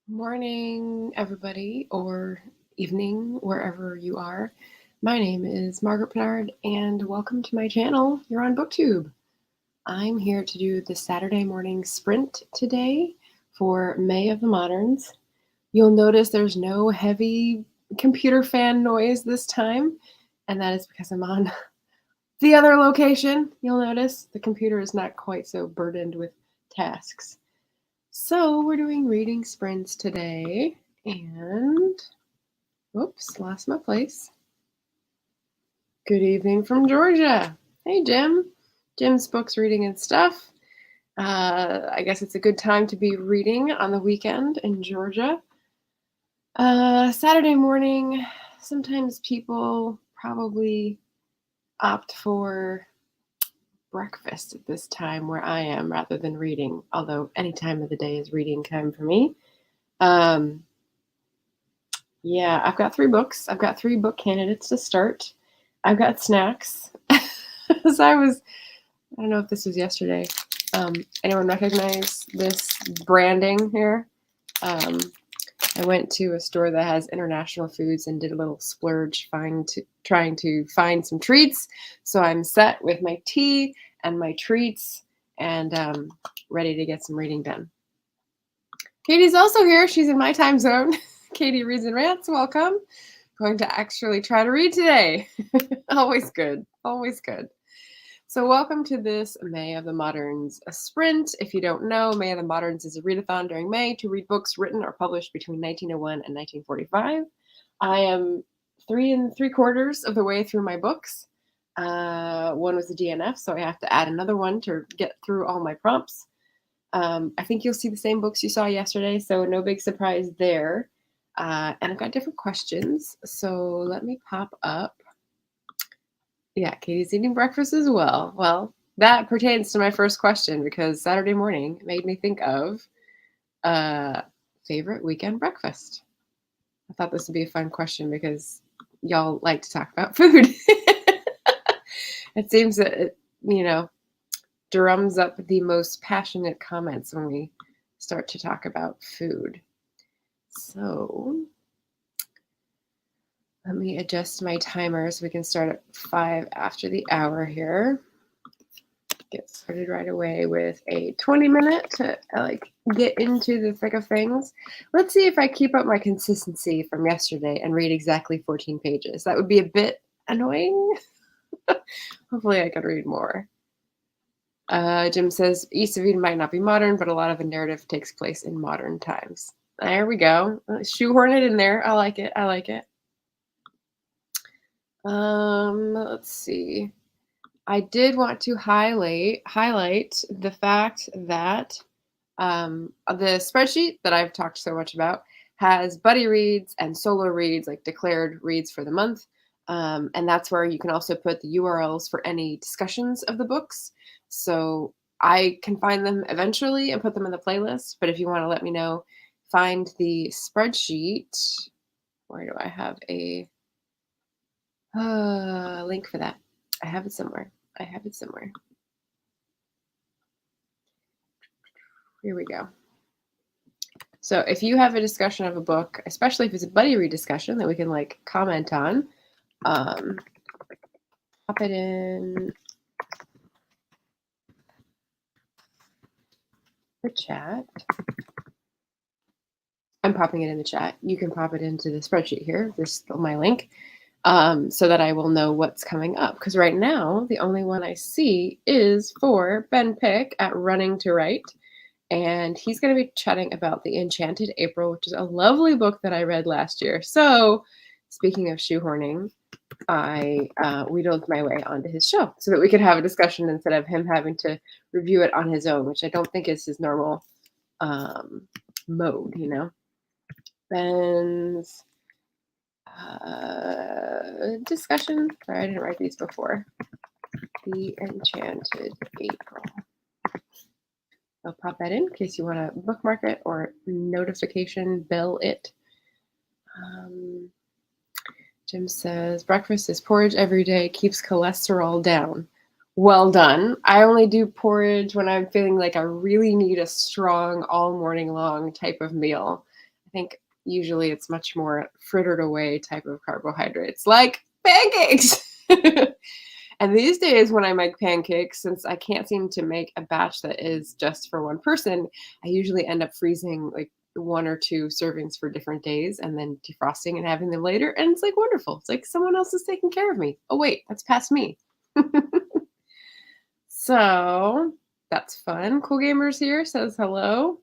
Morning, everybody, or evening, wherever you are. My name is Margaret Pinard, and welcome to my channel. You're on BookTube. I'm here to do the Saturday morning sprint today for May of the Moderns. You'll notice there's no heavy computer fan noise this time, and that is because I'm on the other location. You'll notice the computer is not quite so burdened with tasks. So we're doing reading sprints today, and oops, lost my place. Good evening from Georgia. Hey, Jim. Jim's books, reading, and stuff. I guess it's a good time to be reading on the weekend in Georgia. Saturday morning, sometimes people probably opt for breakfast at this time where I am rather than reading, although any time of the day is reading time for me. Yeah, I've got 3 books. I've got 3 book candidates to start. I've got snacks. As I don't know if this was yesterday. Anyone recognize this branding here? I went to a store that has international foods and did a little splurge trying to find some treats. So I'm set with my tea and my treats and ready to get some reading done. Katie's also here. She's in my time zone. Katie Reads and Rants, welcome. Going to actually try to read today. Always good, always good. So welcome to this May of the Moderns, a sprint. If you don't know, May of the Moderns is a readathon during May to read books written or published between 1901 and 1945. I am 3 3/4 of the way through my books. One was a DNF, so I have to add another one to get through all my prompts. I think you'll see the same books you saw yesterday, so no big surprise there. And I've got different questions, so let me pop up. Yeah, Katie's eating breakfast as well. Well, that pertains to my first question because Saturday morning made me think of favorite weekend breakfast. I thought this would be a fun question because y'all like to talk about food. It seems that it, drums up the most passionate comments when we start to talk about food. So let me adjust my timer so we can start at 5 after the hour here. Get started right away with a 20-minute to get into the thick of things. Let's see if I keep up my consistency from yesterday and read exactly 14 pages. That would be a bit annoying. Hopefully I can read more. Jim says, East of Eden might not be modern, but a lot of the narrative takes place in modern times. There we go. Shoehorn it in there. I like it. I like it. Let's see. I did want to highlight the fact that the spreadsheet that I've talked so much about has buddy reads and solo reads, like declared reads for the month. And that's where you can also put the URLs for any discussions of the books. So I can find them eventually and put them in the playlist. But if you want to let me know, find the spreadsheet. Where do I have a link for that? I have it somewhere. Here we go. So if you have a discussion of a book, especially if it's a buddy read discussion that we can comment on, pop it in the chat. I'm popping it in the chat. You can pop it into the spreadsheet here. There's my link. So that I will know what's coming up. Because right now, the only one I see is for Ben Pick at Running to Write. And he's going to be chatting about The Enchanted April, which is a lovely book that I read last year. So speaking of shoehorning, I wheedled my way onto his show so that we could have a discussion instead of him having to review it on his own, which I don't think is his normal mode, Ben's discussion. Sorry, I didn't write these before. The Enchanted April. I'll pop that in case you want to bookmark it or notification bell it. Jim says, breakfast is porridge every day, keeps cholesterol down. Well done. I only do porridge when I'm feeling like I really need a strong all morning long type of meal. think usually it's much more frittered away type of carbohydrates, like pancakes. And these days, when I make pancakes, since I can't seem to make a batch that is just for one person, I usually end up freezing like one or two servings for different days and then defrosting and having them later. And it's like wonderful. It's like someone else is taking care of me. Oh, wait, that's past me. So that's fun. Cool Gamers here says hello.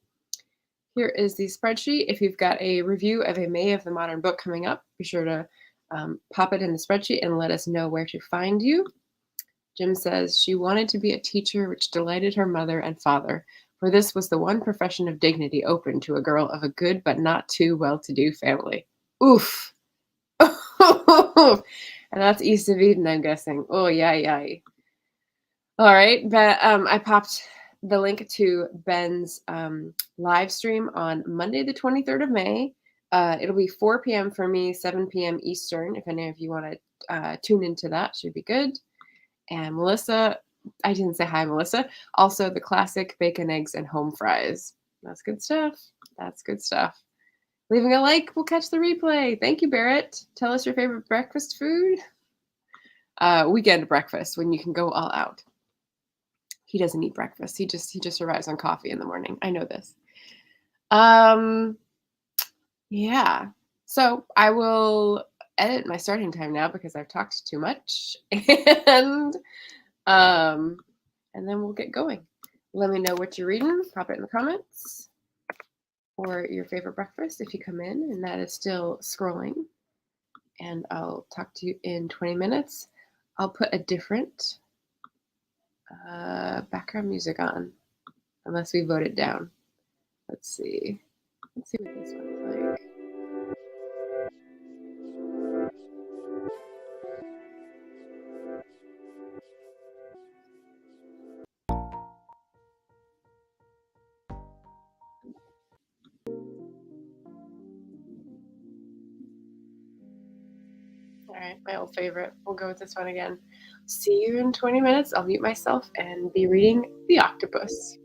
Here is the spreadsheet. If you've got a review of a May of the Modern book coming up, be sure to pop it in the spreadsheet and let us know where to find you. Jim says she wanted to be a teacher, which delighted her mother and father, for this was the one profession of dignity open to a girl of a good but not too well-to-do family. Oof. And that's east of Eden, I'm guessing. Oh, yeah. All right, but I popped the link to Ben's live stream on Monday, the 23rd of May. It'll be 4 p.m. for me, 7 p.m. Eastern. If any of you want to tune into that, should be good. And Melissa, I didn't say hi, Melissa. Also, the classic bacon, eggs, and home fries. That's good stuff. That's good stuff. Leaving a like will catch the replay. Thank you, Barrett. Tell us your favorite breakfast food. Weekend breakfast, when you can go all out. He doesn't eat breakfast. He just survives on coffee in the morning. I know this. Yeah. So I will edit my starting time now because I've talked too much. And then we'll get going. Let me know what you're reading. Pop it in the comments. Or your favorite breakfast if you come in and that is still scrolling. And I'll talk to you in 20 minutes. I'll put a different background music on, unless we vote it down. Let's see. Let's see what this one's like. All right, my old favorite. We'll go with this one again. See you in 20 minutes. I'll mute myself and be reading The Octopus.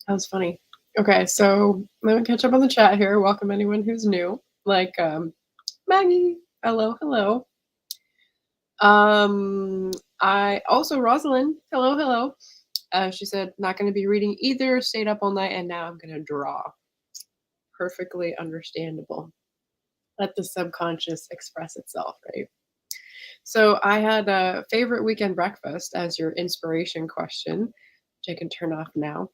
That was funny. Okay, so let me catch up on the chat here. Welcome anyone who's new. Like Maggie. Hello, hello. Um I also Rosalind. Hello, hello. She said not gonna be reading either, stayed up all night, and now I'm gonna draw. Perfectly understandable. Let the subconscious express itself, right? So I had a favorite weekend breakfast as your inspiration question, which I can turn off now.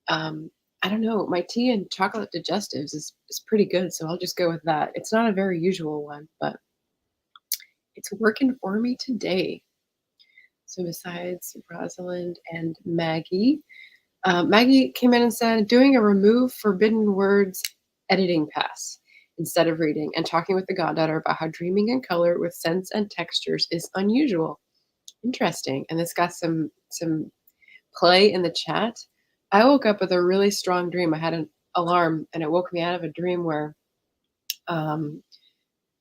Um, I don't know. My tea and chocolate digestives is pretty good, so I'll just go with that. It's not a very usual one, but it's working for me today. So besides Rosalind and Maggie, Maggie came in and said, doing a remove forbidden words editing pass instead of reading and talking with the goddaughter about how dreaming in color with scents and textures is unusual. Interesting. And this got some play in the chat. I woke up with a really strong dream. I had an alarm and it woke me out of a dream where um,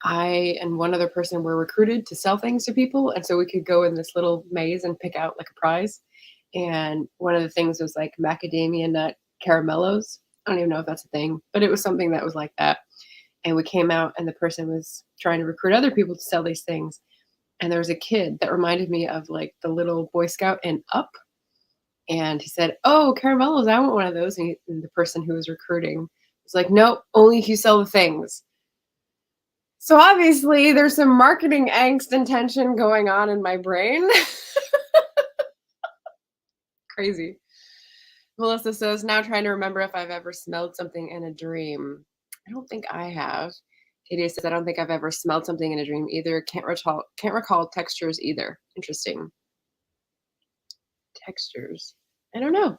I and one other person were recruited to sell things to people. And so we could go in this little maze and pick out like a prize. And one of the things was like macadamia nut caramellos. I don't even know if that's a thing, but it was something that was like that. And we came out and the person was trying to recruit other people to sell these things. And there was a kid that reminded me of like the little Boy Scout in Up. And he said, "Oh, caramellos, I want one of those." And the person who was recruiting was like, "Nope, only if you sell the things." So obviously, there's some marketing angst and tension going on in my brain. Crazy. Melissa says, now trying to remember if I've ever smelled something in a dream. I don't think I have. Katie says, I don't think I've ever smelled something in a dream either. Can't recall textures either. Interesting. Textures. I don't know.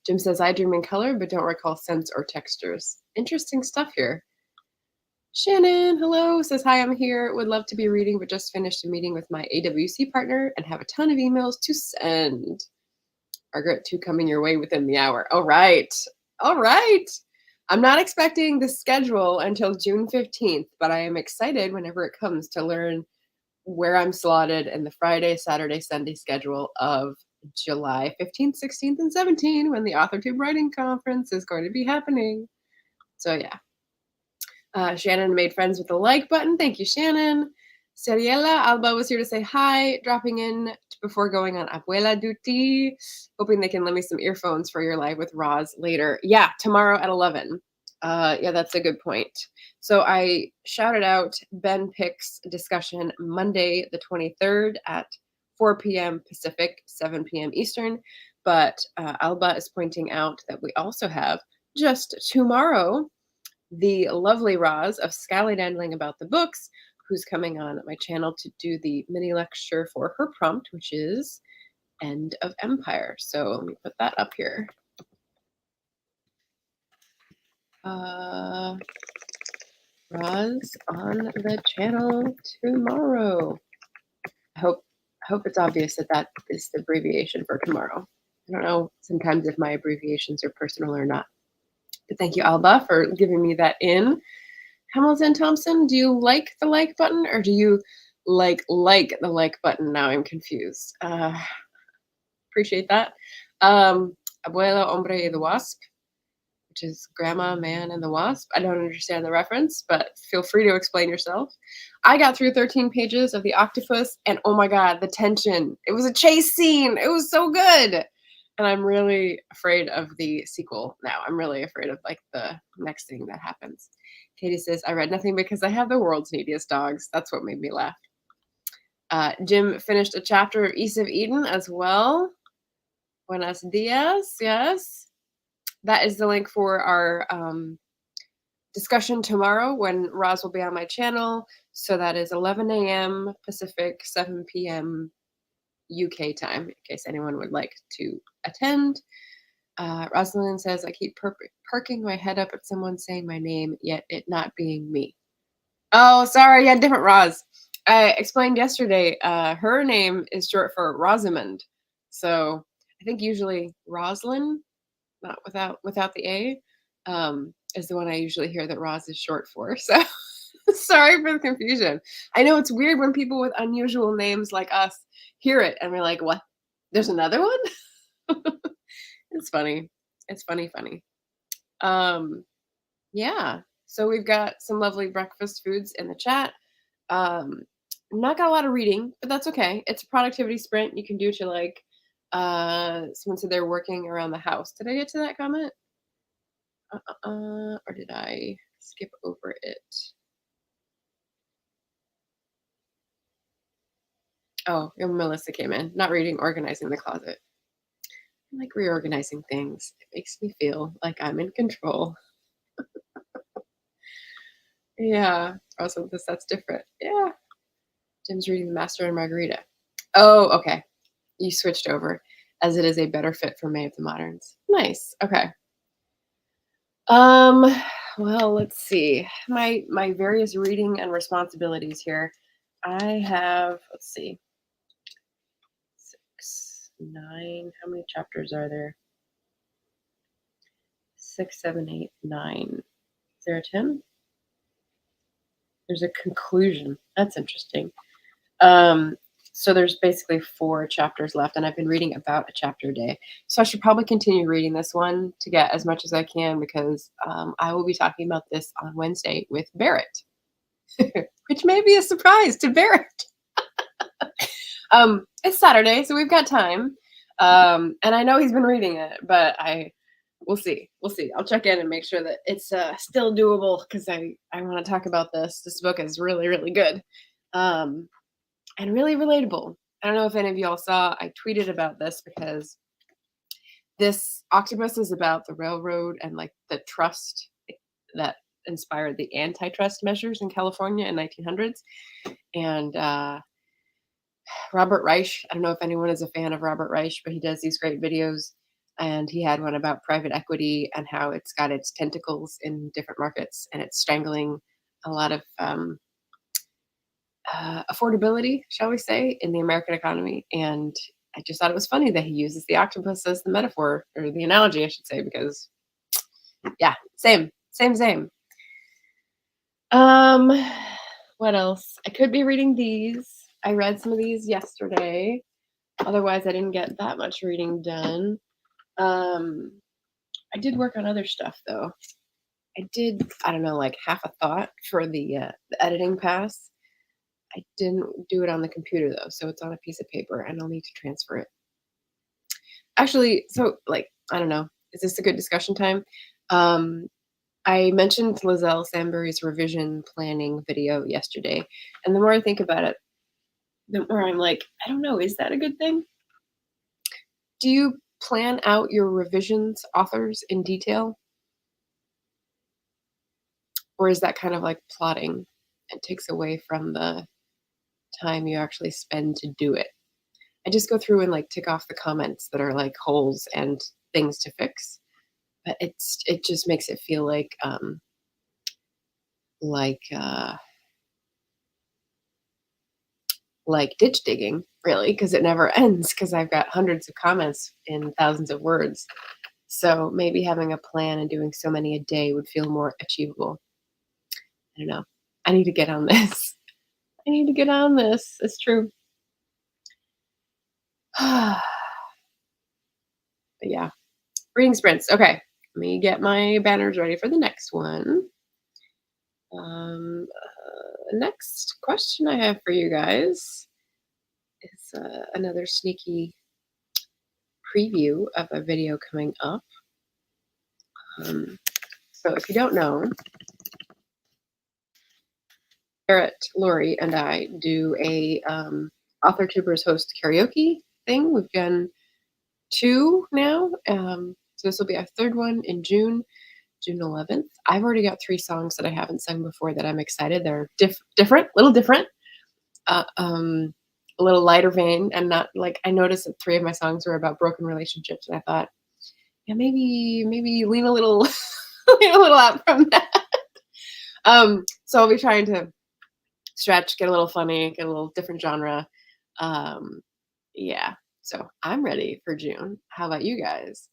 Jim says, I dream in color, but don't recall scents or textures. Interesting stuff here. Shannon, hello, says, hi, I'm here. Would love to be reading, but just finished a meeting with my AWC partner and have a ton of emails to send. Margaret, 2 coming your way within the hour. All right. All right. I'm not expecting the schedule until June 15th, but I am excited whenever it comes to learn where I'm slotted in the Friday, Saturday, Sunday schedule of July 15th, 16th, and 17th when the AuthorTube Writing Conference is going to be happening. So yeah. Shannon made friends with the like button. Thank you, Shannon. Seriela Alba was here to say hi, dropping in before going on abuela duty. Hoping they can lend me some earphones for your live with Roz later. Yeah, tomorrow at 11. Yeah, that's a good point. So I shouted out Ben Pick's discussion Monday the 23rd at 4 p.m. Pacific, 7 p.m. Eastern. But Alba is pointing out that we also have just tomorrow the lovely Roz of Scallydandling About the Books, who's coming on my channel to do the mini lecture for her prompt, which is End of Empire. So let me put that up here. Roz on the channel tomorrow. I hope it's obvious that that is the abbreviation for tomorrow. I don't know sometimes if my abbreviations are personal or not. But thank you, Alba, for giving me that in. Hamilton Thompson, do you like the like button or do you like the like button? Now I'm confused. Appreciate that. Abuela, Hombre y the Wasp, which is Grandma, Man, and the Wasp. I don't understand the reference, but feel free to explain yourself. I got through 13 pages of The Octopus, and oh my God, the tension. It was a chase scene. It was so good. And I'm really afraid of the sequel now. I'm really afraid of like the next thing that happens. Katie says, I read nothing because I have the world's neediest dogs. That's what made me laugh. Jim finished a chapter of East of Eden as well. Buenos dias. Yes. That is the link for our discussion tomorrow when Roz will be on my channel. So that is 11 a.m. Pacific, 7 p.m. UK time, in case anyone would like to attend. Rosalind says, I keep perking my head up at someone saying my name, yet it not being me. Oh, sorry. Yeah, different Roz. I explained yesterday, her name is short for Rosamond. So I think usually Roslyn, not without the A, is the one I usually hear that Roz is short for. So sorry for the confusion. I know it's weird when people with unusual names like us hear it and we're like, what? There's another one? It's funny. It's funny, funny. Um, yeah. So we've got some lovely breakfast foods in the chat. Um, not got a lot of reading, but that's okay. It's a productivity sprint. You can do to like someone said they're working around the house. Did I get to that comment? Or did I skip over it? Oh, yeah, Melissa came in. Not reading, organizing the closet. I like reorganizing things. It makes me feel like I'm in control. Yeah. Also, that's different. Yeah. Jim's reading The Master and Margarita. Oh, okay. You switched over as it is a better fit for May of the Moderns. Nice. Okay. Um, well, let's see. My various reading and responsibilities here. I have, let's see, 6, 9. How many chapters are there? 6, 7, 8, 9. Is there a 10? There's a conclusion. That's interesting. Um, so there's basically 4 chapters left, and I've been reading about a chapter a day. So I should probably continue reading this one to get as much as I can because I will be talking about this on Wednesday with Barrett, which may be a surprise to Barrett. It's Saturday, so we've got time. And I know he's been reading it, but we'll see. We'll see. I'll check in and make sure that it's still doable because I want to talk about this. This book is really, really good. And really relatable. I don't know if any of y'all saw, I tweeted about this because this octopus is about the railroad and like the trust that inspired the antitrust measures in California in 1900s. And Robert Reich, I don't know if anyone is a fan of Robert Reich, but he does these great videos. And he had one about private equity and how it's got its tentacles in different markets and it's strangling a lot of affordability, shall we say, in the American economy. And I just thought it was funny that he uses the octopus as the metaphor or the analogy, I should say, because yeah, same. Um, what else? I could be reading these. I read some of these yesterday. Otherwise, I didn't get that much reading done. I did work on other stuff though. I did, I don't know, like half a thought for the editing pass. I didn't do it on the computer though, so it's on a piece of paper and I'll need to transfer it. Actually, so like, I don't know, is this a good discussion time? I mentioned Lizelle Sambury's revision planning video yesterday, and the more I think about it, the more I'm like, I don't know, is that a good thing? Do you plan out your revisions, authors, in detail? Or is that kind of like plotting and takes away from the time you actually spend to do it? I just go through and like tick off the comments that are like holes and things to fix. But it just makes it feel like uh like ditch digging, really, because it never ends because I've got hundreds of comments in thousands of words. So maybe having a plan and doing so many a day would feel more achievable. I don't know. I need to get on this. I need to get on this. It's true. But yeah, reading sprints. Okay, let me get my banners ready for the next one. Next question I have for you guys is another sneaky preview of a video coming up. So if you don't know, Barrett, Lori, and I do a Author Tubers host karaoke thing. We've done 2 now. So this will be our 3rd one in June 11th. I've already got 3 songs that I haven't sung before that I'm excited. They're different, a little different, a little lighter vein, and not like I noticed that 3 of my songs were about broken relationships, and I thought, yeah, maybe lean a little, lean a little out from that. So I'll be trying to stretch, get a little funny, get a little different genre. Yeah, so I'm ready for June. How about you guys?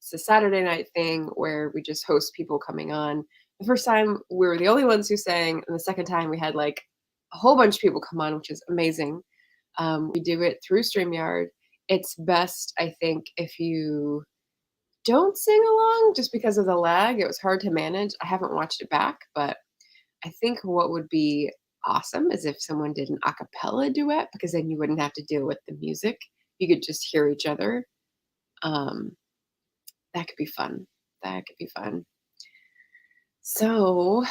It's a Saturday night thing where we just host people coming on. The first time we were the only ones who sang, and the second time we had like a whole bunch of people come on, which is amazing. We do it through StreamYard. It's best, I think, if you don't sing along just because of the lag. It was hard to manage. I haven't watched it back, but I think what would be awesome is if someone did an a cappella duet because then you wouldn't have to deal with the music. You could just hear each other. Um, that could be fun. That could be fun. So,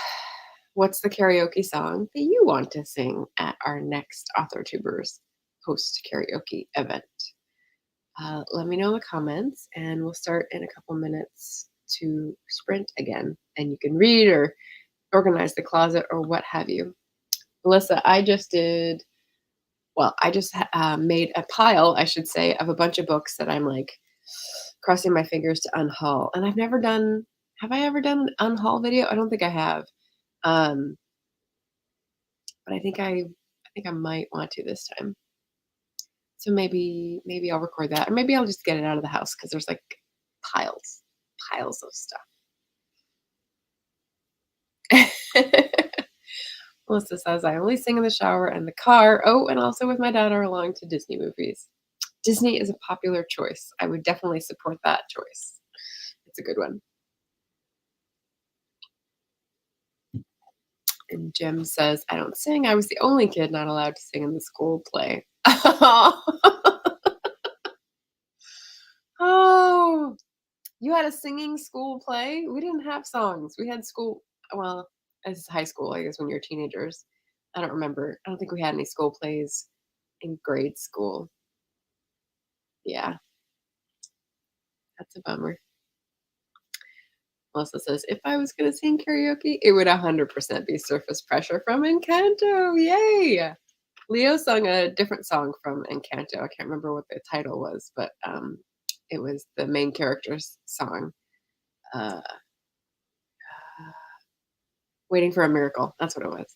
what's the karaoke song that you want to sing at our next Author Tubers host karaoke event? Let me know in the comments, and we'll start in a couple minutes to sprint again. And you can read or organize the closet or what have you. Melissa, I just made a pile, I should say, of a bunch of books that I'm like crossing my fingers to unhaul. And have I ever done an unhaul video? I don't think I have. Um, but I think I might want to this time. So maybe I'll record that, or maybe I'll just get it out of the house because there's like piles, piles of stuff. Melissa says I only sing in the shower and the car. Oh, and also with my dad or along to Disney movies. Disney is a popular choice. I would definitely support that choice. It's a good one. And Jim says, I don't sing. I was the only kid not allowed to sing in the school play. Oh, you had a singing school play? We didn't have songs. We had school, well, as high school, I guess, when you're teenagers. I don't remember. I don't think we had any school plays in grade school. Yeah, that's a bummer. Melissa says, if I was going to sing karaoke, it would 100% be Surface Pressure from Encanto. Yay! Leo sung a different song from Encanto. I can't remember what the title was, but it was the main character's song. Uh, Waiting for a Miracle. That's what it was.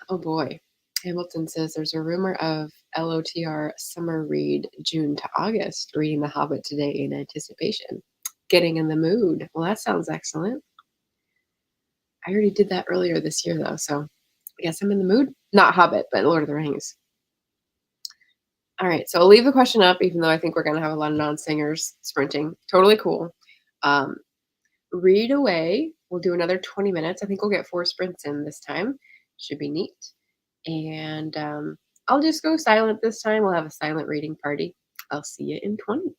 Oh boy. Hamilton says there's a rumor of LOTR summer read June to August, reading The Hobbit today in anticipation. Getting in the mood. Well, that sounds excellent. I already did that earlier this year, though, so I guess I'm in the mood. Not Hobbit, but Lord of the Rings. All right, so I'll leave the question up, even though I think we're going to have a lot of non-singers sprinting. Totally cool. Um, read away. We'll do another 20 minutes. I think we'll get 4 sprints in this time. Should be neat. And I'll just go silent this time. We'll have a silent reading party. I'll see you in 20.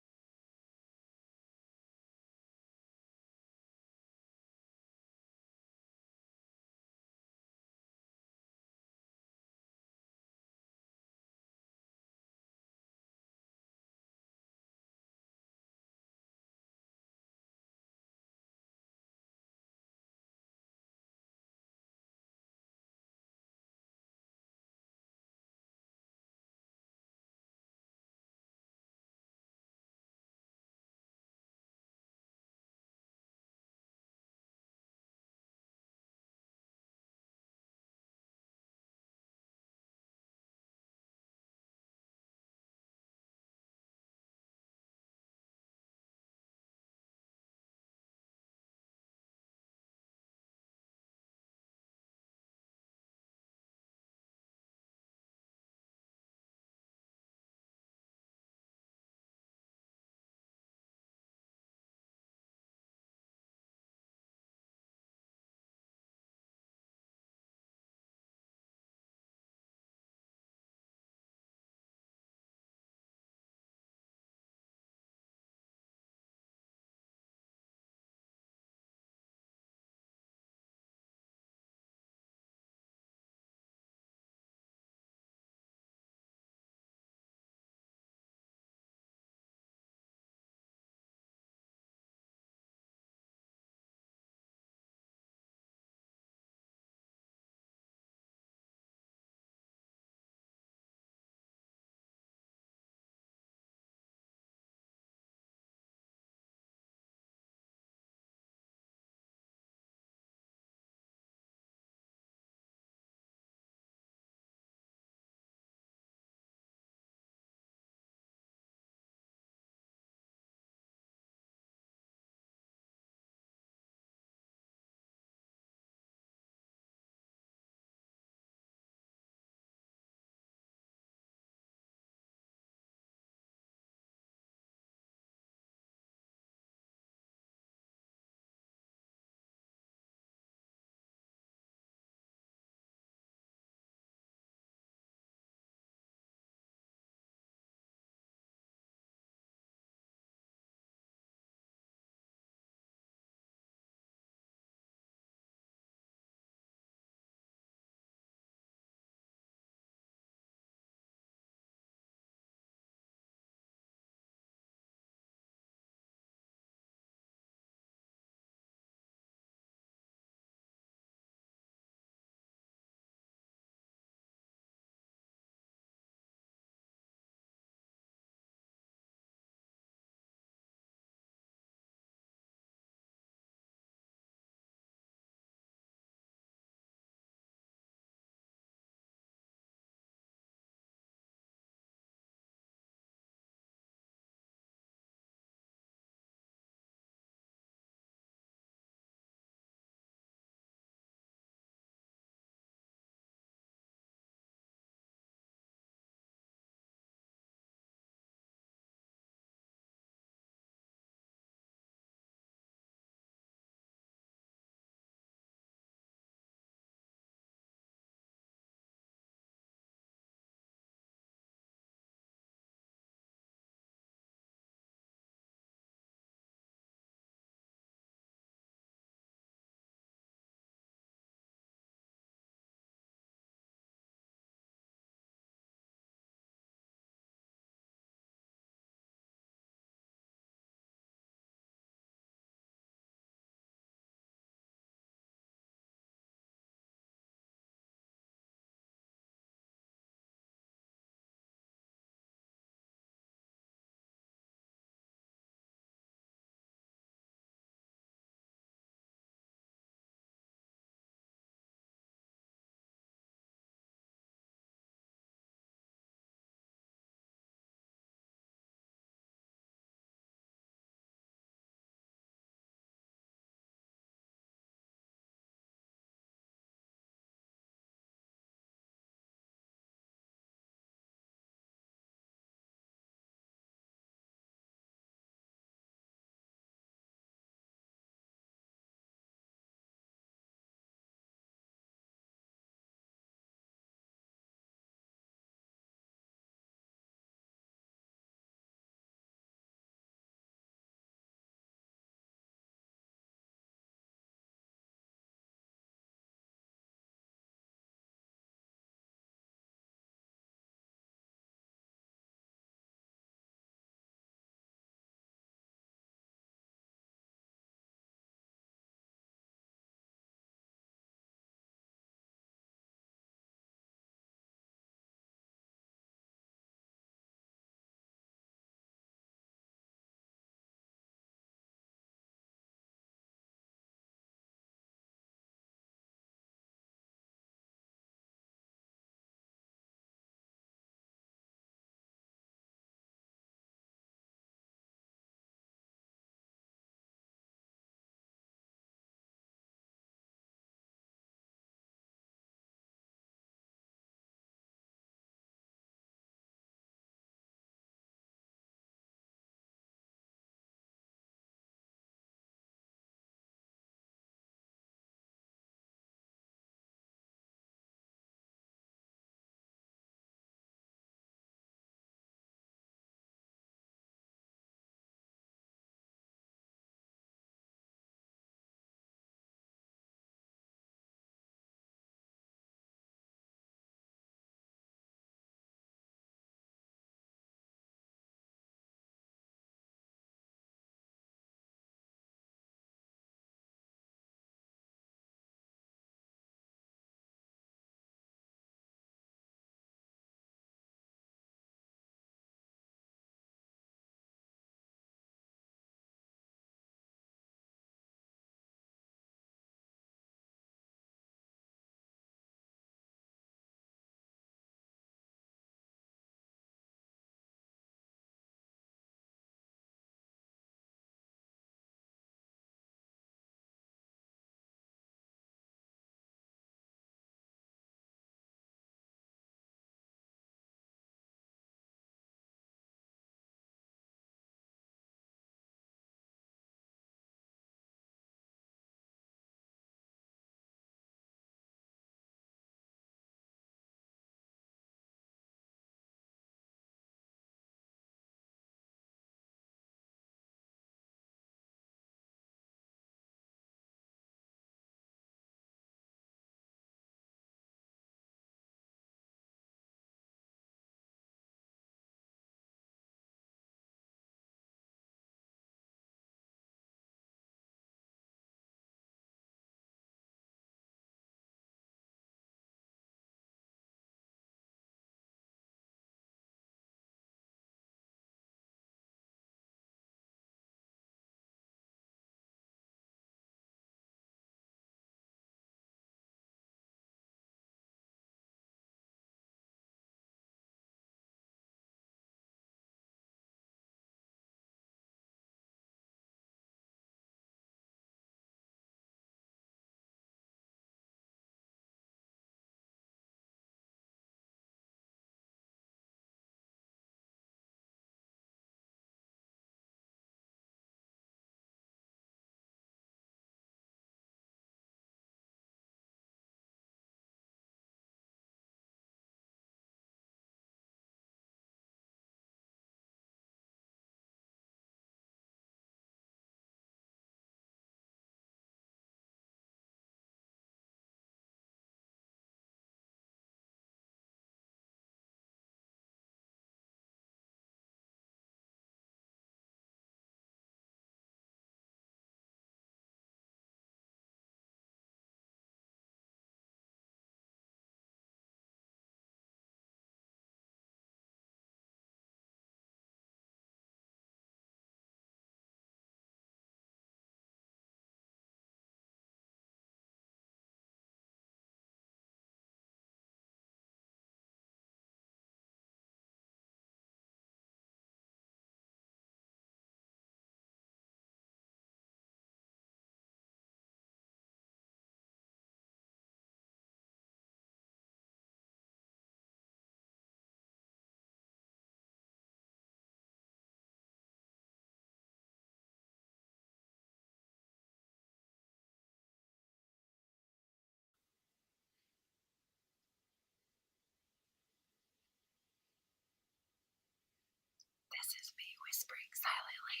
whispering silently.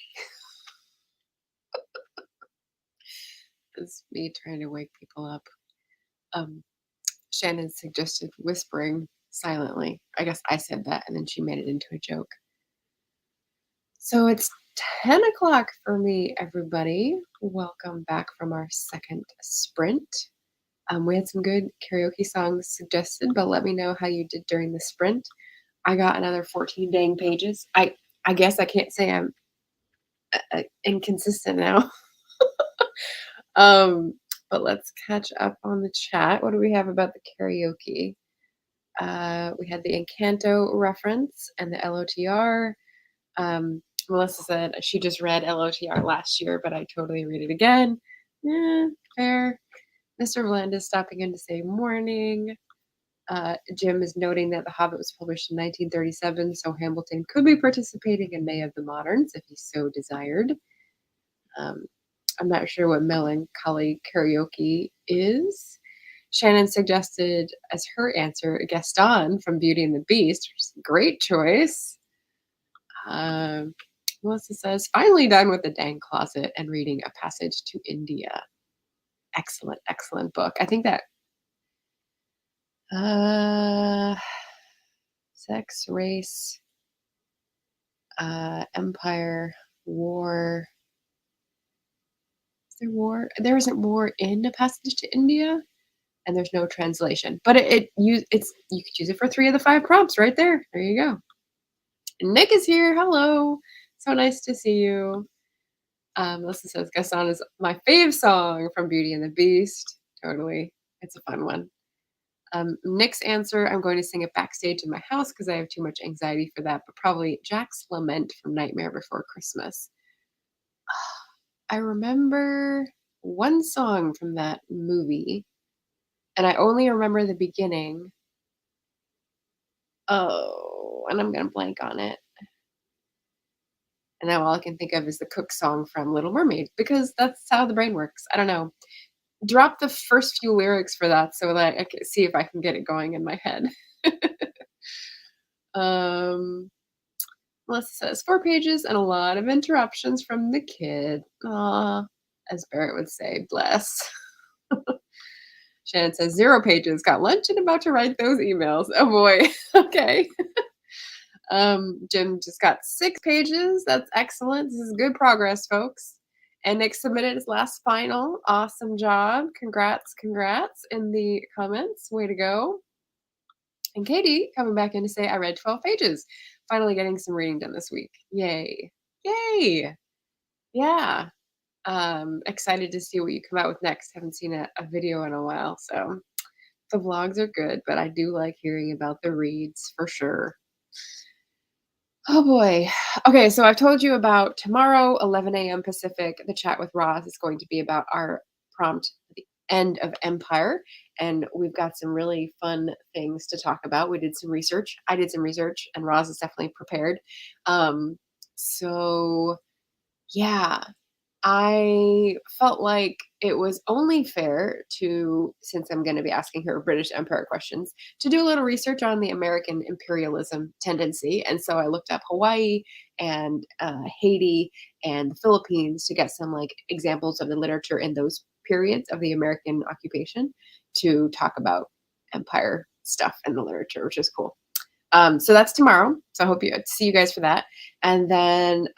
It's me trying to wake people up. Um, Shannon suggested whispering silently. I guess I said that and then she made it into a joke. So it's 10 o'clock for me, everybody. Welcome back from our second sprint. We had some good karaoke songs suggested, but let me know how you did during the sprint. I got another 14 dang pages. I guess I can't say I'm inconsistent now. um, but let's catch up on the chat. What do we have about the karaoke? We had the Encanto reference and the LOTR. Melissa said she just read LOTR last year, but I totally read it again. Yeah, fair. Mr. Vlandis stopping in to say morning. Jim is noting that The Hobbit was published in 1937, so Hamilton could be participating in May of the Moderns if he so desired. I'm not sure what melancholy karaoke is. Shannon suggested as her answer Gaston from Beauty and the Beast, which is a great choice. Melissa says, finally done with the dang closet and reading A Passage to India. Excellent, excellent book. I think that sex, race, empire, war. Is there war? There isn't war in A Passage to India, and there's no translation. But you could use it for 3 of the 5 prompts right there. There you go. Nick is here. Hello. So nice to see you. Melissa says Gaston is my fave song from Beauty and the Beast. Totally. It's a fun one. Nick's answer, I'm going to sing it backstage in my house because I have too much anxiety for that, but probably Jack's Lament from Nightmare Before Christmas. I remember one song from that movie, and I only remember the beginning. Oh, and I'm going to blank on it. And now all I can think of is the Cook song from Little Mermaid, because that's how the brain works. I don't know. Drop the first few lyrics for that so that I can see if I can get it going in my head. Melissa says 4 pages and a lot of interruptions from the kid. Aw, as Barrett would say, bless. Shannon says 0 pages, got lunch and about to write those emails. Oh boy. Okay. Jim just got 6 pages. That's excellent. This is good progress, folks. And Nick submitted his last final. Awesome job. Congrats in the comments. Way to go. And Katie coming back in to say, I read 12 pages. Finally getting some reading done this week. Yay. Yay. Yeah. Excited to see what you come out with next. Haven't seen a video in a while. So the vlogs are good, but I do like hearing about the reads for sure. Oh boy. Okay, so I've told you about tomorrow, 11 a.m. Pacific. The chat with Roz is going to be about our prompt, The End of Empire. And we've got some really fun things to talk about. We did some research. I did some research, and Roz is definitely prepared. So yeah, I felt like it was only fair to, since I'm going to be asking her British Empire questions, to do a little research on the American imperialism tendency. And so I looked up Hawaii and Haiti and the Philippines to get some like examples of the literature in those periods of the American occupation to talk about empire stuff in the literature, which is cool. So that's tomorrow. So I hope you see you guys for that. And then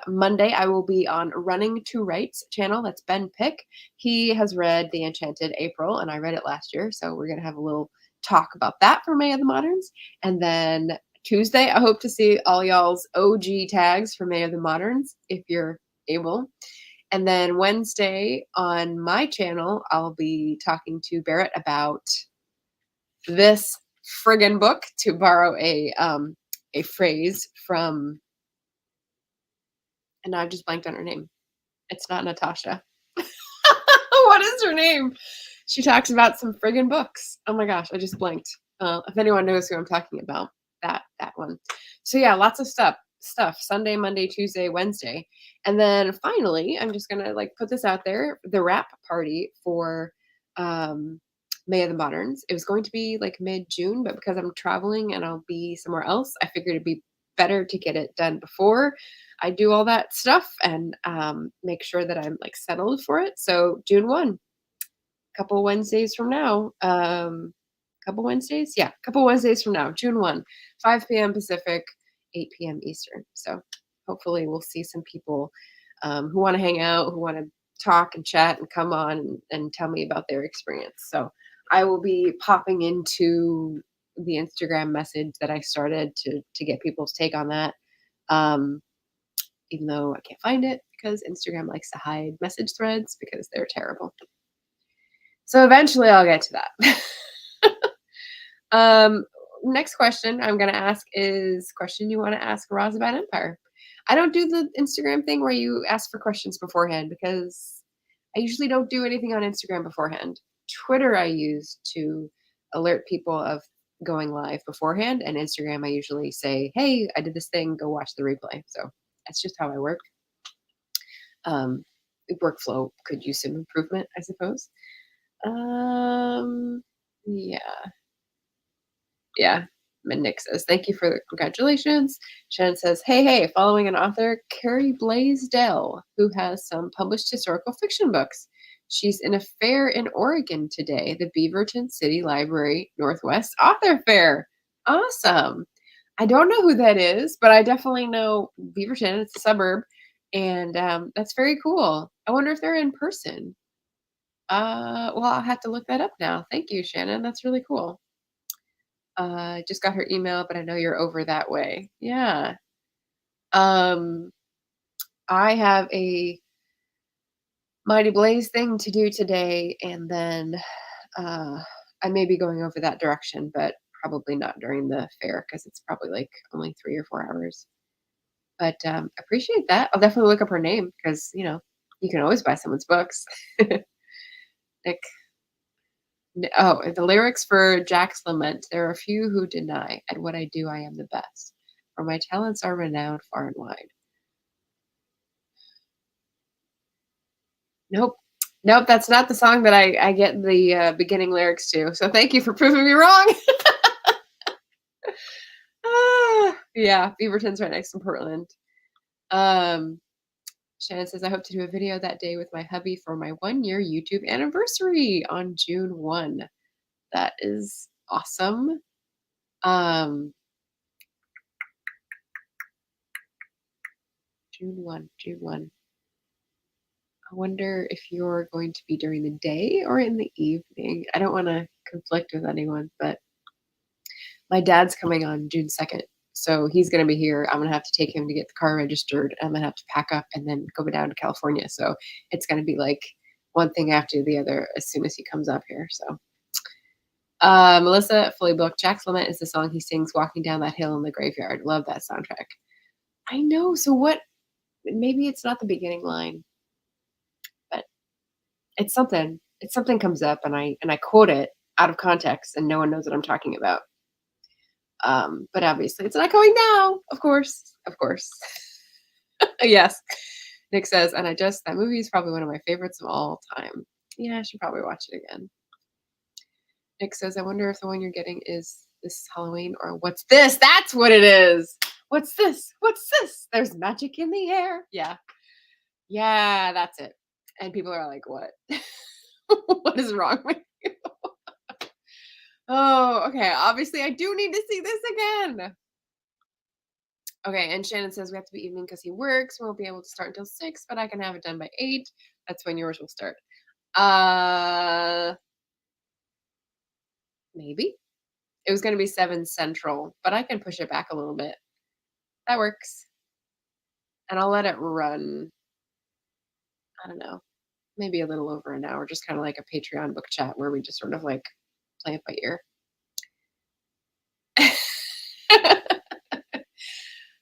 Monday, I will be on Running to Wright's channel. That's Ben Pick. He has read The Enchanted April, and I read it last year. So we're going to have a little talk about that for May of the Moderns. And then Tuesday, I hope to see all y'all's OG tags for May of the Moderns, if you're able. And then Wednesday on my channel, I'll be talking to Barrett about this friggin' book, to borrow a phrase from, and now I've just blanked on her name. It's not Natasha. What is her name? She talks about some friggin' books. Oh my gosh, I just blanked. If anyone knows who I'm talking about, that one. So yeah, lots of stuff. Sunday, Monday, Tuesday, Wednesday. And then finally, I'm just gonna like put this out there, the wrap party for May of the Moderns. It was going to be like mid-June, but because I'm traveling and I'll be somewhere else, I figured it'd be better to get it done before I do all that stuff and make sure that I'm like settled for it. So June 1, couple Wednesdays from now. Couple Wednesdays? Yeah, couple Wednesdays from now, June 1, 5 p.m. Pacific, 8 p.m. Eastern. So hopefully we'll see some people who want to hang out, who want to talk and chat and come on and tell me about their experience. So I will be popping into the Instagram message that I started to get people's take on that. Um, Even though I can't find it because Instagram likes to hide message threads because they're terrible. So eventually I'll get to that. Next question I'm gonna ask is question you want to ask Roz about Empire. I don't do the Instagram thing where you ask for questions beforehand because I usually don't do anything on Instagram beforehand. Twitter I use to alert people of going live beforehand, and Instagram I usually say, "Hey, I did this thing. Go watch the replay." So that's just how I work. Um, Workflow could use some improvement, I suppose. Yeah. Yeah. And Nick says, thank you for the congratulations. Shannon says, hey, following an author, Carrie Blaisdell, who has some published historical fiction books. She's in a fair in Oregon today, the Beaverton City Library Northwest Author Fair. Awesome. I don't know who that is, but I definitely know Beaverton. It's a suburb. And that's very cool. I wonder if they're in person. Well, I'll have to look that up now. Thank you, Shannon. That's really cool. Just got her email, but I know you're over that way. Yeah. I have a Mighty Blaze thing to do today, and then I may be going over that direction, but probably not during the fair because it's probably like only 3 or 4 hours. But appreciate that. I'll definitely look up her name because you can always buy someone's books. Nick. Oh, the lyrics for Jack's Lament. There are few who deny. At what I do, I am the best. For my talents are renowned far and wide. Nope. Nope, that's not the song that I get the beginning lyrics to. So thank you for proving me wrong. Yeah, Beaverton's right next to Portland. Shannon says, I hope to do a video that day with my hubby for my 1-year YouTube anniversary on June 1. That is awesome. June 1, June 1. I wonder if you're going to be during the day or in the evening. I don't want to conflict with anyone, but my dad's coming on June 2nd. So he's going to be here. I'm going to have to take him to get the car registered. I'm going to have to pack up and then go down to California. So it's going to be like one thing after the other as soon as he comes up here. So Melissa, fully booked. Jack's Lament is the song he sings walking down that hill in the graveyard. Love that soundtrack. I know. So what? Maybe it's not the beginning line, but it's something. It's something comes up and I quote it out of context and no one knows what I'm talking about. But obviously it's not going now. Of course. Yes. Nick says, and that movie is probably one of my favorites of all time. Yeah, I should probably watch it again. Nick says, I wonder if the one you're getting is this Halloween or what's this? That's what it is. What's this? What's this? There's magic in the air. Yeah. Yeah, that's it. And people are like, what? What is wrong with you? Oh, okay. Obviously, I do need to see this again. Okay, and Shannon says we have to be evening because he works. We won't be able to start until 6, but I can have it done by 8. That's when yours will start. Maybe. It was going to be 7 Central, but I can push it back a little bit. That works. And I'll let it run, I don't know, maybe a little over an hour, just kind of like a Patreon book chat where we just sort of like play it by ear.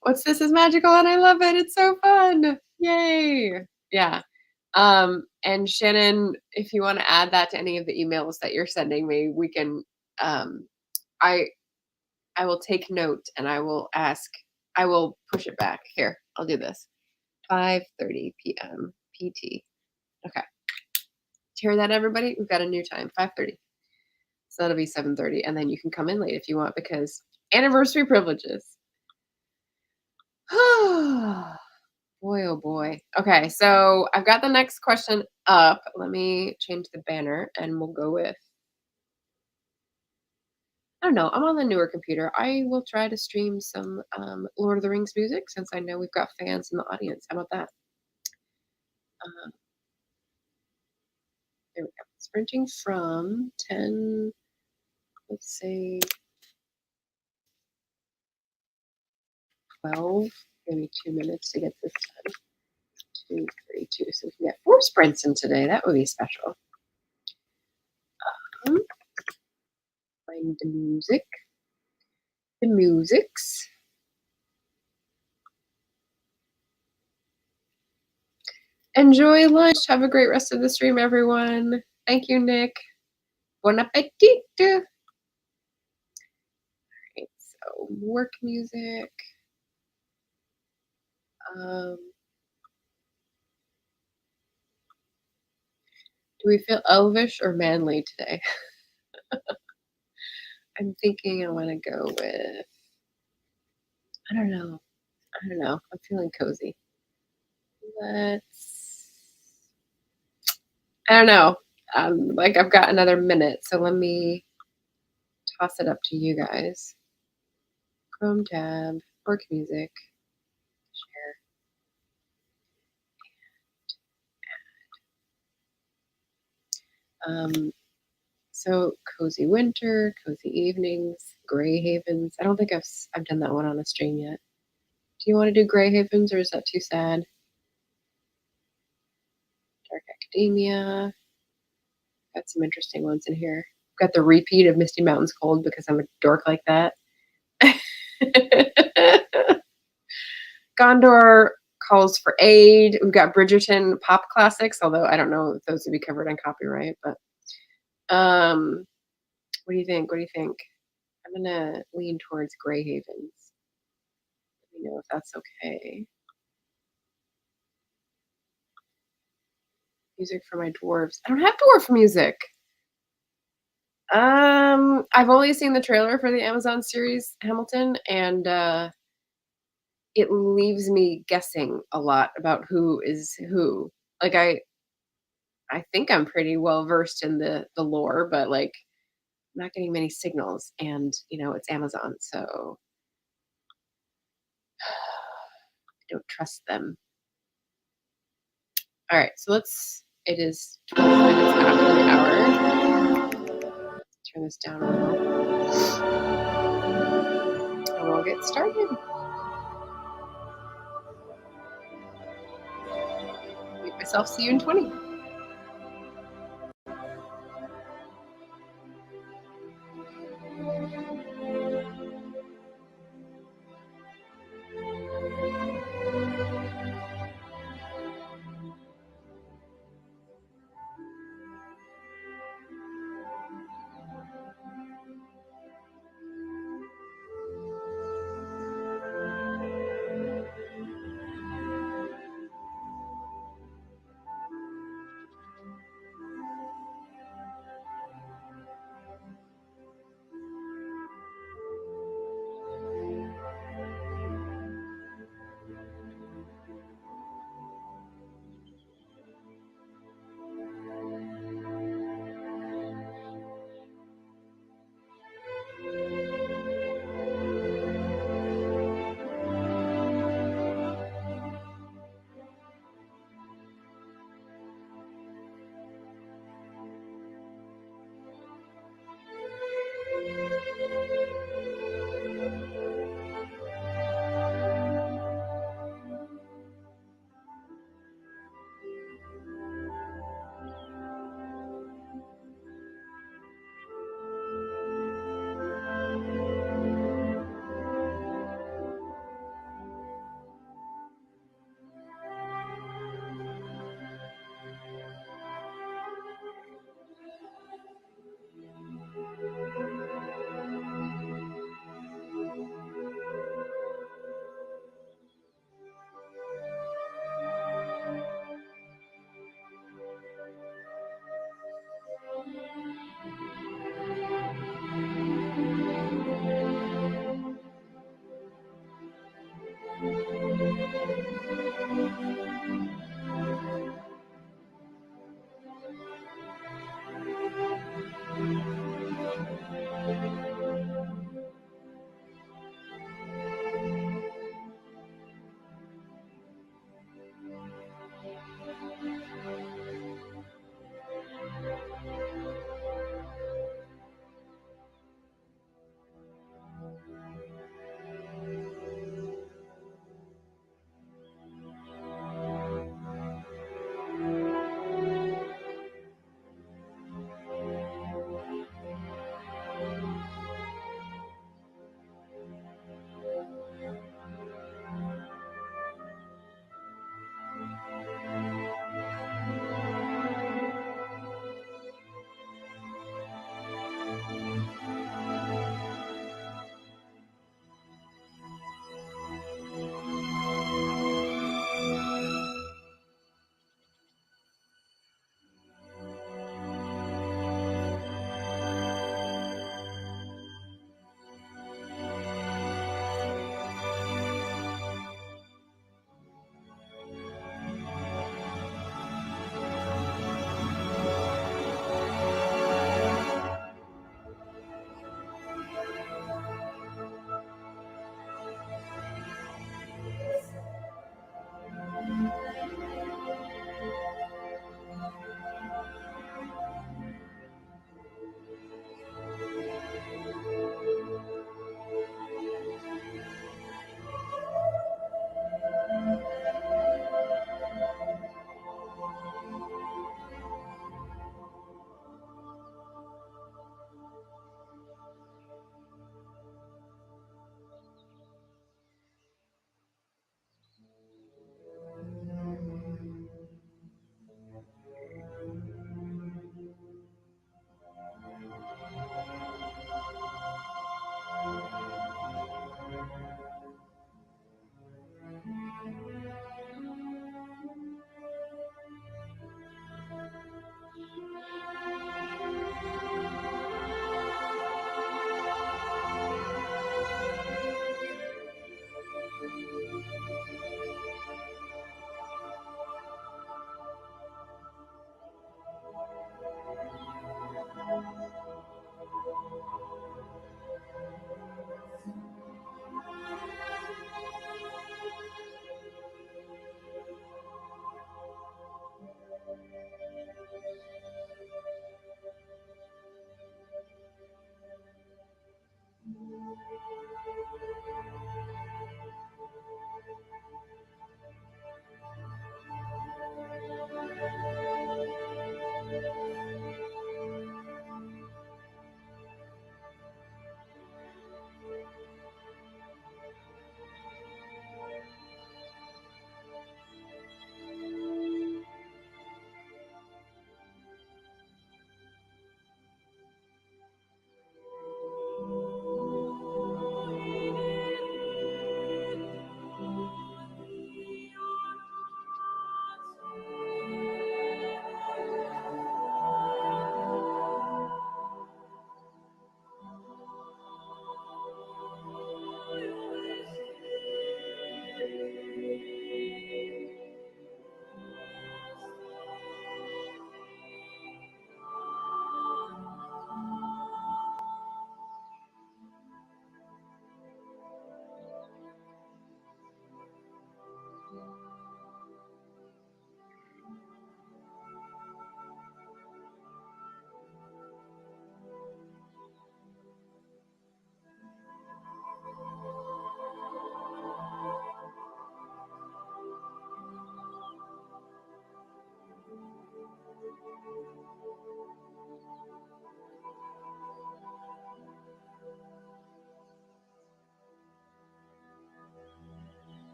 What's this is magical and I love it. It's so fun. Yay. Yeah. And Shannon, if you want to add that to any of the emails that you're sending me, we can I will take note and I will push it back. Here, I'll do this. 5:30 p.m. PT. Okay. Hear that, everybody? We've got a new time, 5:30. So that'll be 7:30, and then you can come in late if you want because anniversary privileges. Boy, oh boy. Okay, so I've got the next question up. Let me change the banner and we'll go with I don't know. I'm on the newer computer. I will try to stream some Lord of the Rings music since I know we've got fans in the audience. How about that? Uh, there we go. Sprinting from 10, let's say 12, maybe 2 minutes to get this done. 2, 3, 2. So we can get 4 sprints in today. That would be special. Playing the music. The musics. Enjoy lunch. Have a great rest of the stream, everyone. Thank you, Nick. Bon appetit. Right, so work music. Do we feel elvish or manly today? I'm thinking I want to go with, I don't know. I'm feeling cozy. I don't know. Like I've got another minute, so let me toss it up to you guys. Chrome tab, work music, share. So cozy winter, cozy evenings, Gray Havens. I don't think I've done that one on a stream yet. Do you want to do Gray Havens or is that too sad? Dark Academia. Got some interesting ones in here. Got the repeat of Misty Mountains Cold because I'm a dork like that. Gondor calls for aid. We've got Bridgerton pop classics, although I don't know if those would be covered on copyright. But what do you think? What do you think? I'm gonna lean towards Grey Havens. Let me know if that's okay. Music for my dwarves. I don't have dwarf music. I've only seen the trailer for the Amazon series Hamilton, and it leaves me guessing a lot about who is who. Like I think I'm pretty well versed in the lore, but like I'm not getting many signals, and it's Amazon, so I don't trust them. All right, so it is 12 minutes after the hour. Turn this down a little. And we'll get started. Make myself see you in 20.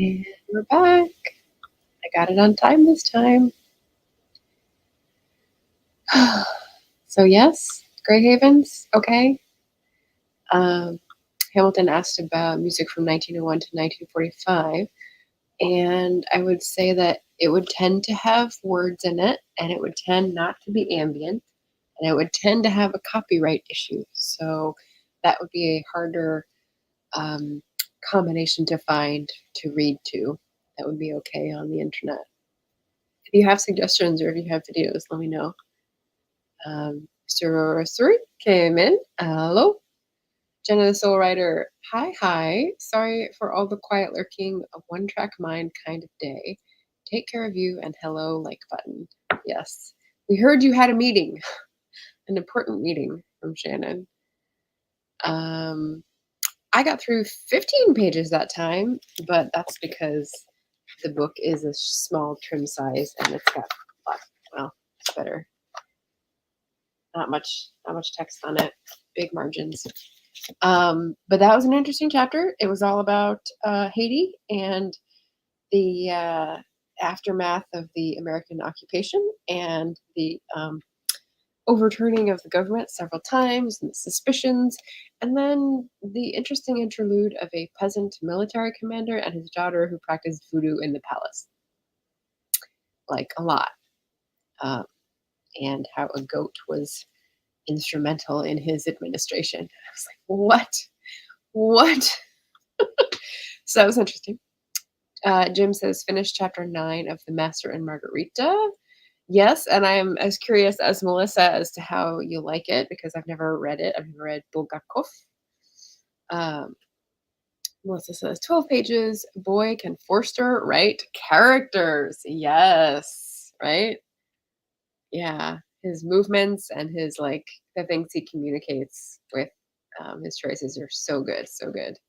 And we're back. I got it on time this time. So yes, Grey Havens, okay. Hamilton asked about music from 1901 to 1945, and I would say that it would tend to have words in it, and it would tend not to be ambient, and it would tend to have a copyright issue. So that would be a harder combination to find to read to. That would be okay on the internet. If you have suggestions or if you have videos, let me know. Mr. Suri came in. Hello. Jenna the Soul Writer. Hi. Sorry for all the quiet lurking, a one-track mind kind of day. Take care of you and hello, like button. Yes. We heard you had a meeting, an important meeting from Shannon. I got through 15 pages that time, but that's because the book is a small trim size and it's got, well, it's better. Not much text on it, big margins. But that was an interesting chapter. It was all about Haiti and the aftermath of the American occupation and the overturning of the government several times and the suspicions, and then the interesting interlude of a peasant military commander and his daughter who practiced voodoo in the palace. Like a lot. And how a goat was instrumental in his administration. I was like, what? So that was interesting. Jim says, finish chapter 9 of The Master and Margarita. Yes, and I am as curious as Melissa as to how you like it, because I've never read it. I've never read Bulgakov. Melissa says, 12 pages. Boy, can Forster write characters. Yes, right? Yeah, his movements and his, like, the things he communicates with his choices are so good, so good.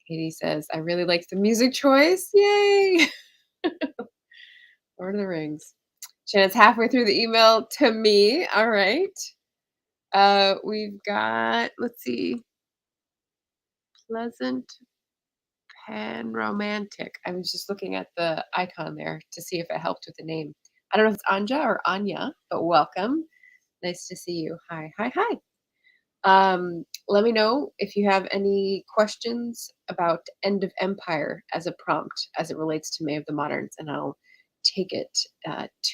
Katie says, I really like the music choice. Yay! Lord of the Rings. Shannon's halfway through the email to me. All right. We've got, let's see, Pleasant Pan Romantic. I was just looking at the icon there to see if it helped with the name. I don't know if it's Anja or Anya, but welcome. Nice to see you. Hi. Let me know if you have any questions about End of Empire as a prompt as it relates to May of the Moderns, and I'll take it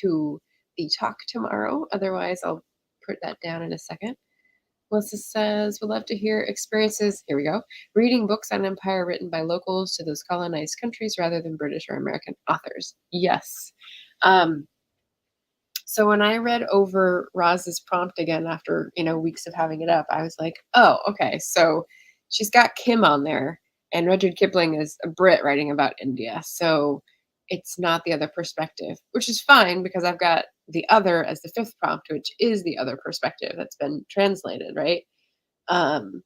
to the talk tomorrow. Otherwise, I'll put that down in a second. Melissa says, would love to hear experiences. Here we go. Reading books on empire written by locals to those colonized countries rather than British or American authors. Yes. Um, so when I read over Roz's prompt again after, weeks of having it up, I was like, oh, okay. So she's got Kim on there, and Rudyard Kipling is a Brit writing about India. So it's not the other perspective, which is fine because I've got the other as the fifth prompt, which is the other perspective that's been translated, right? Um,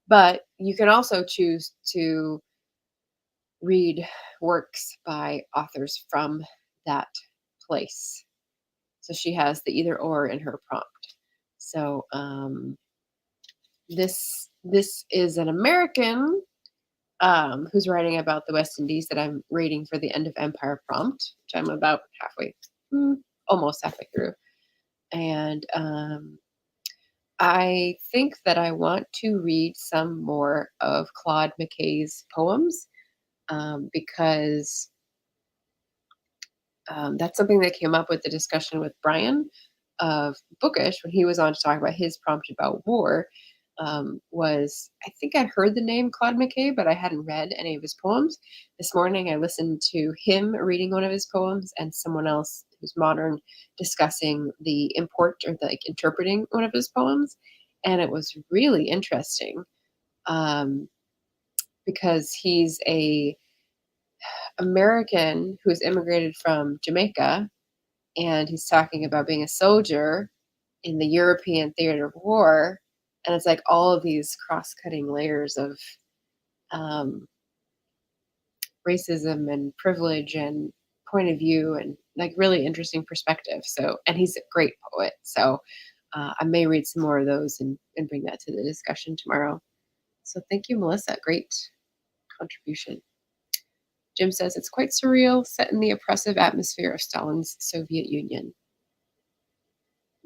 but you can also choose to read works by authors from that place. So she has the either or in her prompt. So this is an American who's writing about the West Indies that I'm reading for the End of Empire prompt, which I'm about almost halfway through. And I think that I want to read some more of Claude McKay's poems because that's something that came up with the discussion with Brian of Bookish when he was on to talk about his prompt about war. Was I think I'd heard the name Claude McKay, but I hadn't read any of his poems. This morning, I listened to him reading one of his poems and someone else who's modern discussing the import or the, like interpreting one of his poems, and it was really interesting um, because he's a American who's immigrated from Jamaica, and he's talking about being a soldier in the European theater of war. And it's like all of these cross-cutting layers of um, racism and privilege and point of view and like really interesting perspective. So, and he's a great poet. So I may read some more of those and bring that to the discussion tomorrow. So thank you, Melissa. Great contribution. Jim says it's quite surreal, set in the oppressive atmosphere of Stalin's Soviet Union.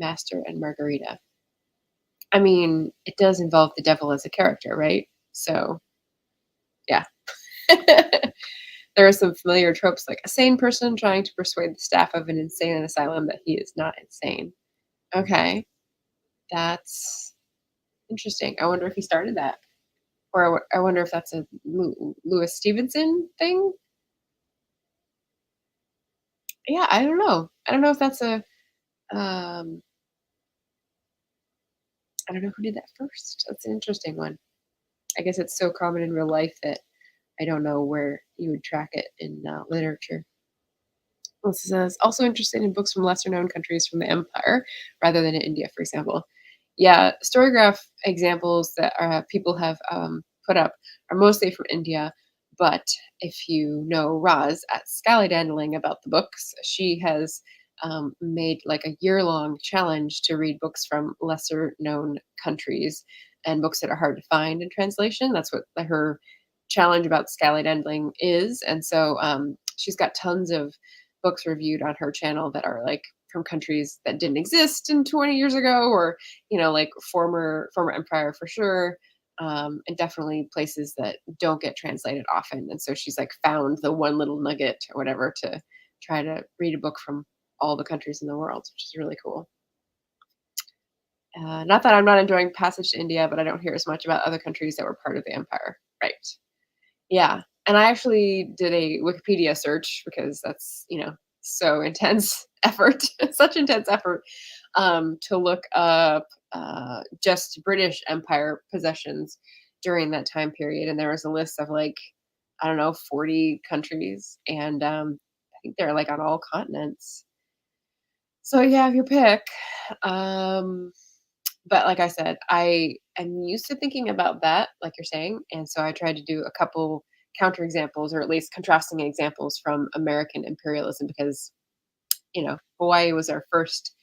Master and Margarita. I mean, it does involve the devil as a character, right? So, yeah. There are some familiar tropes like a sane person trying to persuade the staff of an insane asylum that he is not insane. Okay, that's interesting. I wonder if he started that. Or I wonder if that's a Lewis Stevenson thing. Yeah, I don't know. I don't know if that's a. Um, I don't know who did that first. That's an interesting one. I guess it's so common in real life that I don't know where you would track it in literature. This says also interested in books from lesser known countries from the empire rather than in India, for example. Yeah, Storygraph examples that people have put up are mostly from India. But if you know Roz at Scallydandling about the books, she has made like a year-long challenge to read books from lesser known countries and books that are hard to find in translation. That's what her challenge about Scallydandling is. And so she's got tons of books reviewed on her channel that are like from countries that didn't exist in 20 years ago or like former empire for sure, and definitely places that don't get translated often. And so she's like found the one little nugget or whatever to try to read a book from all the countries in the world, which is really cool. Not that I'm not enjoying Passage to India, but I don't hear as much about other countries that were part of the empire. Right. Yeah, and I actually did a Wikipedia search because that's, so intense effort, such intense effort, to look up just British Empire possessions during that time period. And there was a list of like, I don't know, 40 countries. And I think they're like on all continents. So you have your pick. Um, but like I said, I am used to thinking about that, like you're saying. And so I tried to do a couple counter examples or at least contrasting examples from American imperialism because, Hawaii was our first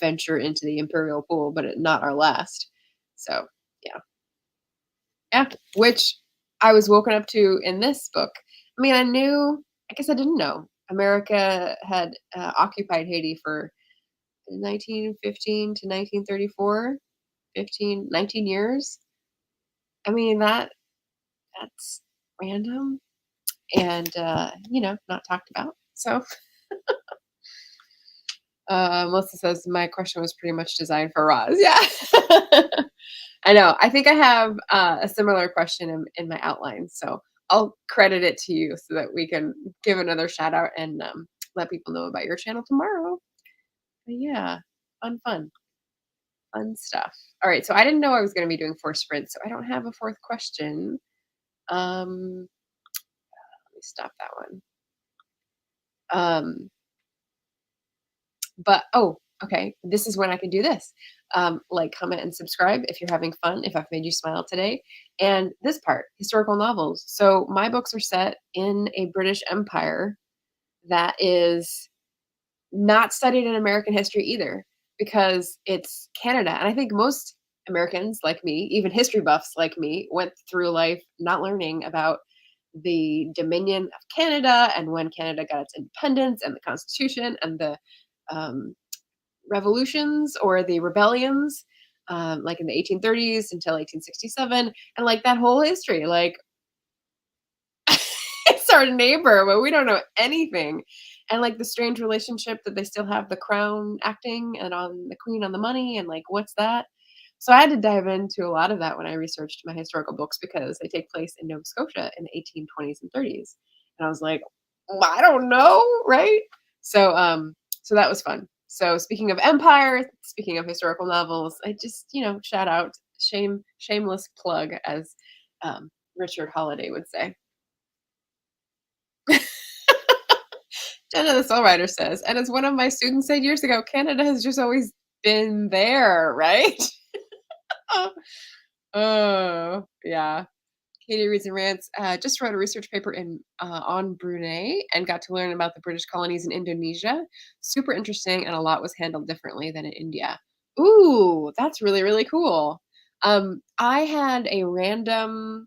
venture into the imperial pool, but not our last. So, yeah. Yeah. Which I was woken up to in this book. I mean, I guess I didn't know. America had occupied Haiti for 1915 to 1934. 19 years. I mean, that's random and, not talked about. So, Melissa says my question was pretty much designed for Roz. Yeah. I know. I think I have a similar question in my outline, so I'll credit it to you so that we can give another shout out and let people know about your channel tomorrow. But yeah, fun stuff. All right, so I didn't know I was going to be doing 4 sprints, so I don't have a fourth question. Let me stop that one. But oh, okay, this is when I can do this. Like, comment, and subscribe if you're having fun, if I've made you smile today. And this part, historical novels. So my books are set in a British Empire that is not studied in American history either, because it's Canada. And I think most Americans like me, even history buffs like me, went through life not learning about the Dominion of Canada and when Canada got its independence and the Constitution and the um, revolutions or the rebellions, like in the 1830s until 1867, and like that whole history. Like, it's our neighbor, but we don't know anything. And like the strange relationship that they still have the crown acting and on the queen on the money, and like, what's that? So I had to dive into a lot of that when I researched my historical books because they take place in Nova Scotia in the 1820s and 30s. And I was like, "Well, I don't know, right?" So that was fun. So speaking of empire, speaking of historical novels, I just, shout out, shameless plug, as Richard Holiday would say. Jenna the Soul Writer says, and as one of my students said years ago, Canada has just always been there, right? Oh, yeah. Katie Reads and Rants just wrote a research paper on Brunei and got to learn about the British colonies in Indonesia. Super interesting, and a lot was handled differently than in India. Ooh, that's really, really cool. I had a random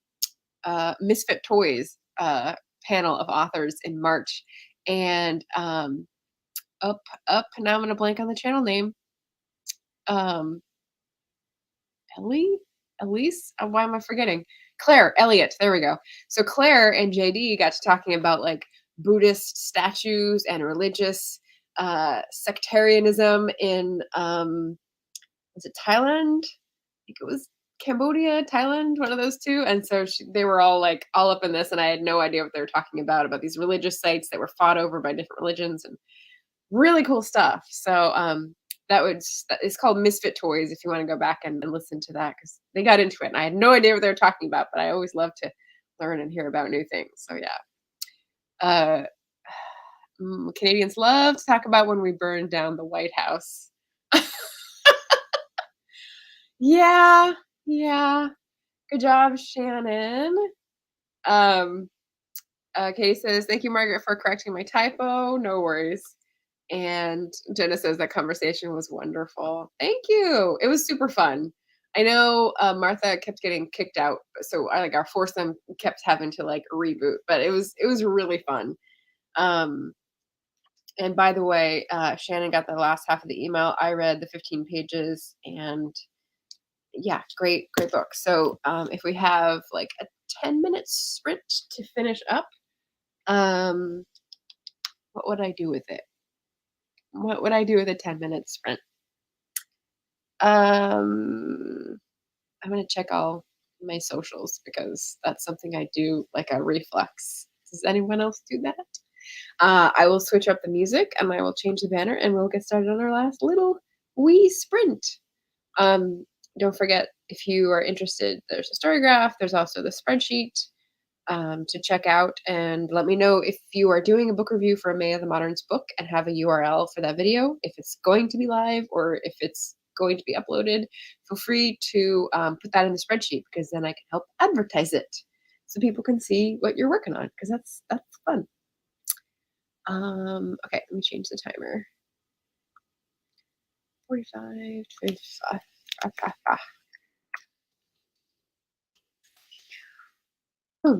Misfit Toys panel of authors in March, and now I'm gonna blank on the channel name. Um, Ellie? Elise? Why am I forgetting? Claire Elliott. There we go. So Claire and JD got to talking about like Buddhist statues and religious sectarianism in was it Thailand? I think it was Cambodia, Thailand, one of those two. And so they were all like all up in this, and I had no idea what they were talking about these religious sites that were fought over by different religions, and really cool stuff. So it's called Misfit Toys if you want to go back and listen to that, because they got into it and I had no idea what they were talking about, but I always love to learn and hear about new things. So yeah. Canadians love to talk about when we burned down the White House. Yeah, yeah. Good job, Shannon. Katie says, thank you, Margaret, for correcting my typo. No worries. And Jenna says that conversation was wonderful. Thank you. It was super fun. I know Martha kept getting kicked out, so our foursome kept having to like reboot, but it was really fun. And by the way, Shannon got the last half of the email. I read the 15 pages, and yeah, great book. So if we have like a 10-minute sprint to finish up, what would I do with it? What would I do with a 10-minute sprint? I'm gonna check all my socials because that's something I do like a reflex. Does anyone else do that? I will switch up the music and I will change the banner and we'll get started on our last little wee sprint. Don't forget, if you are interested, there's a story graph. There's also the spreadsheet to check out, and let me know if you are doing a book review for a May of the Moderns book and have a URL for that video, if it's going to be live or if it's going to be uploaded. Feel free to put that in the spreadsheet, because then I can help advertise it so people can see what you're working on, because that's fun. Okay, let me change the timer. 45, 55. Hmm.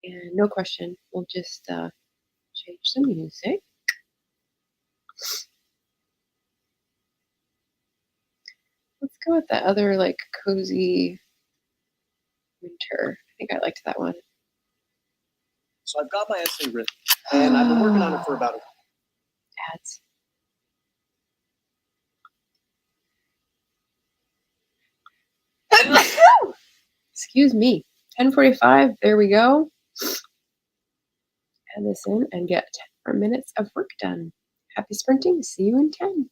And no question, we'll just change the music. Let's go with that other like cozy winter. I think I liked that one. So I've got my essay written, and I've been working on it for about a week. ads. Excuse me. 10:45. There we go. Add this in and get 10 more minutes of work done. Happy sprinting. See you in 10.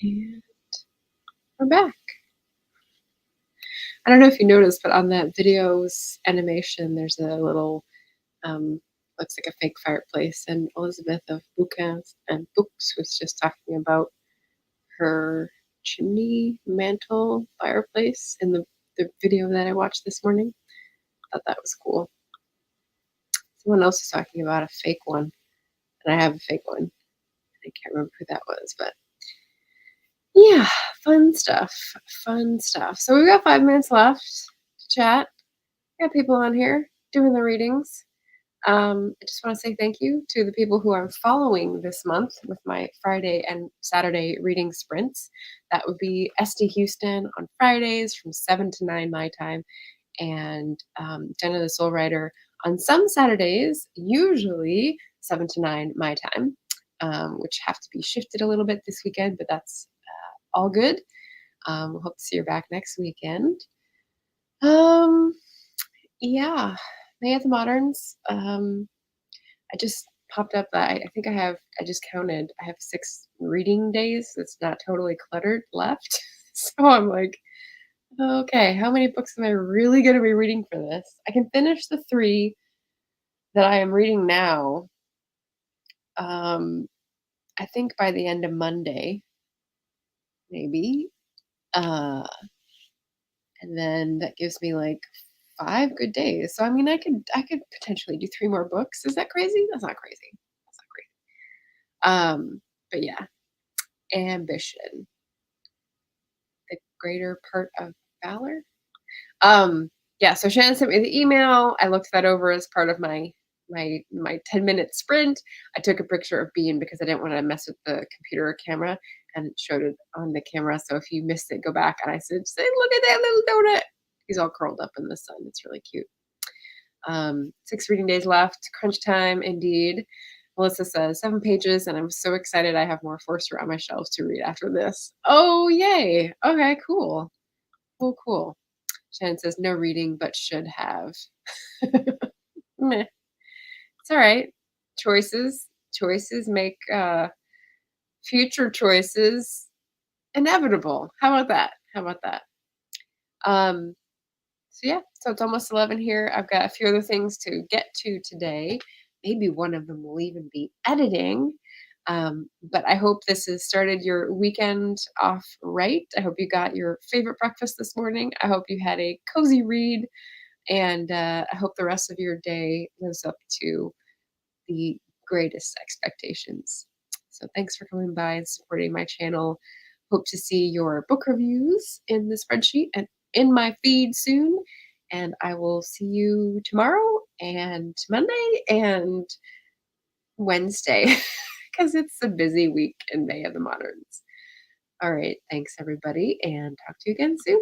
And we're back. I don't know if you noticed, but on that video's animation, there's a little, looks like a fake fireplace. And Elizabeth of Books and Books was just talking about her chimney mantle fireplace in the video that I watched this morning. I thought that was cool. Someone else was talking about a fake one, and I have a fake one. I can't remember who that was, but yeah, fun stuff. Fun stuff. So we've got 5 minutes left to chat. Got people on here doing the readings. I just want to say thank you to the people who I'm following this month with my Friday and Saturday reading sprints. That would be Esty Houston on Fridays from 7 to 9 my time, and Jenna the Soul Writer on some Saturdays, usually 7 to 9 my time, which have to be shifted a little bit this weekend, but that's all good. We'll hope to see you back next weekend. Yeah, May of the Moderns. I just popped up that I think I just counted, I have 6 reading days. It's not totally cluttered left. So I'm like, okay, how many books am I really going to be reading for this? I can finish the 3 that I am reading now. I think by the end of Monday, maybe. Uh, and then that gives me like 5 good days. So I mean, I could potentially do 3 more books. Is that crazy? That's not crazy. That's not crazy. But yeah, ambition, the greater part of valor. Yeah, so Shannon sent me the email. I looked that over as part of my 10-minute sprint. I took a picture of Bean because I didn't want to mess with the computer camera, and it showed it on the camera. So if you missed it, go back. And I said, say, look at that little donut. He's all curled up in the sun. It's really cute. 6 reading days left. Crunch time, indeed. Melissa says 7 pages, and I'm so excited. I have more Forster on my shelves to read after this. Oh, yay. Okay, cool. Cool. Shannon says no reading, but should have. Meh. It's all right. Choices make future choices inevitable. How about that? So yeah, so it's almost 11 here. I've got a few other things to get to today. Maybe one of them will even be editing. But I hope this has started your weekend off right. I hope you got your favorite breakfast this morning. I hope you had a cozy read, and I hope the rest of your day lives up to the greatest expectations. So thanks for coming by and supporting my channel. Hope to see your book reviews in the spreadsheet and in my feed soon. And I will see you tomorrow and Monday and Wednesday because it's a busy week in May of the Moderns. All right. Thanks, everybody, and talk to you again soon.